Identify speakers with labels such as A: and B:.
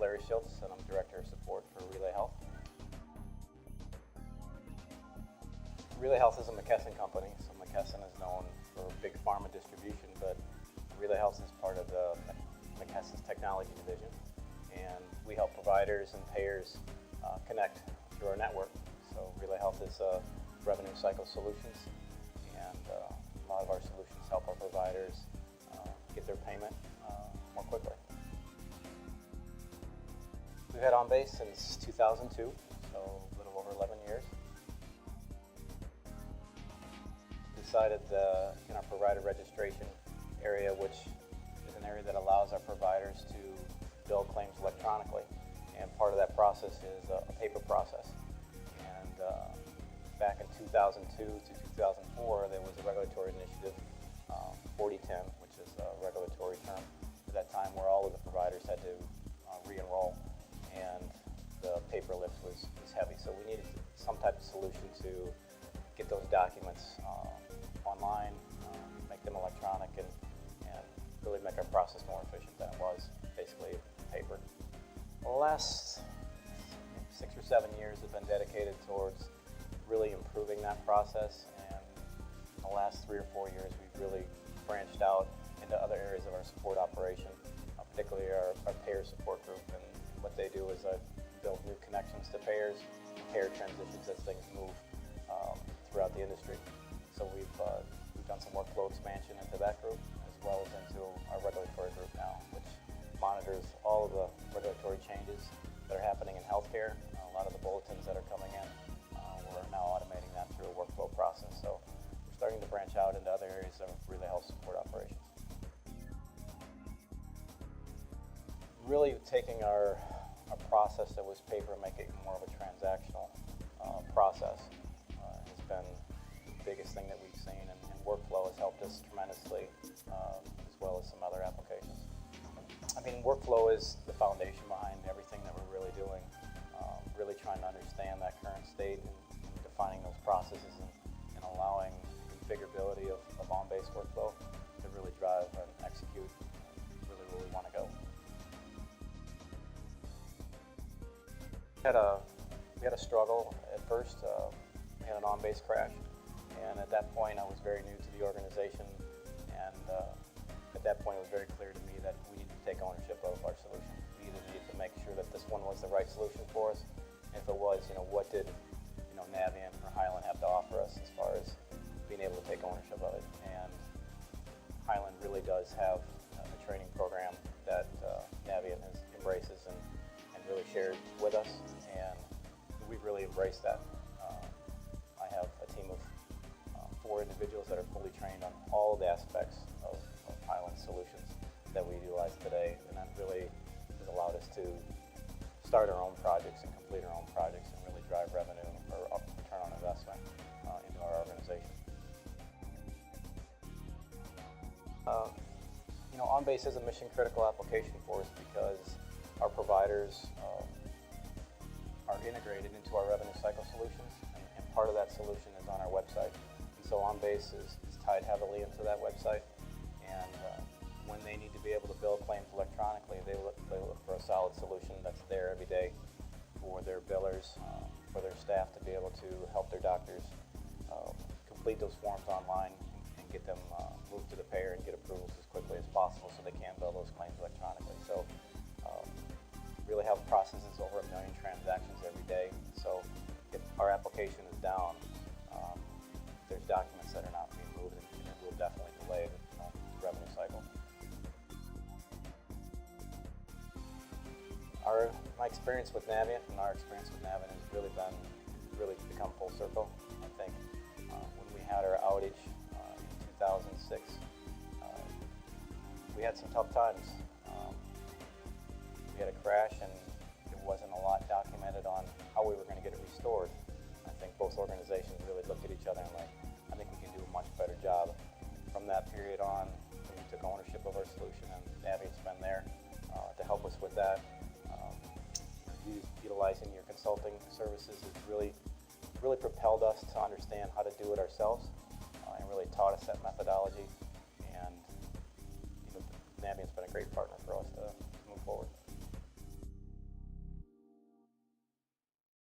A: Larry Schieltz, and I'm Director of Support for RelayHealth. RelayHealth is a McKesson company, so McKesson is known for big pharma distribution, but RelayHealth is part of the McKesson's technology division, and we help providers and payers connect through our network. So RelayHealth is revenue cycle solutions, and a lot of our solutions help our providers get their payment more quickly. We've had OnBase since 2002, so a little over 11 years. Decided in our provider registration area, which is an area that allows our providers to bill claims electronically, and part of that process is a paper process. And back in 2002 to 2004, there was a regulatory initiative, 4010, which is a regulatory term at that time, where all of the providers had to re-enroll, and the paper lift was heavy. So we needed some type of solution to get those documents online, make them electronic, and really make our process more efficient than it was basically paper. Well, the last 6 or 7 years have been dedicated towards really improving that process, and in the last 3 or 4 years we've really branched out into other areas of our support operation, particularly our Payor Support Group. And what they do is build new connections to payers, payer transitions as things move throughout the industry. So we've done some workflow expansion into that group, as well as into our regulatory group now, which monitors all of the regulatory changes that are happening in healthcare. A lot of the bulletins that are coming in, we're now automating that through a workflow process. So we're starting to branch out into other areas of RelayHealth support operations. Really taking our process that was paper and making it more of a transactional process has been the biggest thing that we've seen, and workflow has helped us tremendously, as well as some other applications. I mean, workflow is the foundation behind everything that we're really doing, really trying to understand that current state and defining those processes and allowing configurability of OnBase workflow to really drive and execute really where we want to go. We had a struggle at first. We had an OnBase crash, and at that point I was very new to the organization, and at that point it was very clear to me that we needed to take ownership of our solution. We either needed to make sure that this one was the right solution for us, and if it was, what did Naviant or Highland have to offer us as far as being able to take ownership of it. And Highland really does have a training program that Naviant embraces and really shared with us, and we've really embraced that. I have a team of 4 individuals that are fully trained on all of the aspects of Highland solutions that we utilize today, and that really has allowed us to start our own projects and complete our own projects and really drive revenue or return on investment into our organization. OnBase is a mission-critical application for us because our providers are integrated into our revenue cycle solutions, and part of that solution is on our website. And so OnBase is tied heavily into that website, and when they need to be able to bill claims electronically, they look for a solid solution that's there every day for their billers, for their staff to be able to help their doctors complete those forms online and get them moved to the payer and get approvals as quickly as possible so they can bill those claims electronically. So RelayHealth processes over 1 million transactions every day. So if our application is down, there's documents that are not being moved, and it will definitely delay the revenue cycle. My experience with Naviant and our experience with Naviant has really become full circle. I think when we had our outage in 2006, we had some tough times. We had a crash, and there wasn't a lot documented on how we were going to get it restored. I think both organizations really looked at each other and I think we can do a much better job. From that period on, we took ownership of our solution, and Naviant's been there to help us with that. Utilizing your consulting services has really propelled us to understand how to do it ourselves, and really taught us that methodology. And Naviant's been a great partner for us to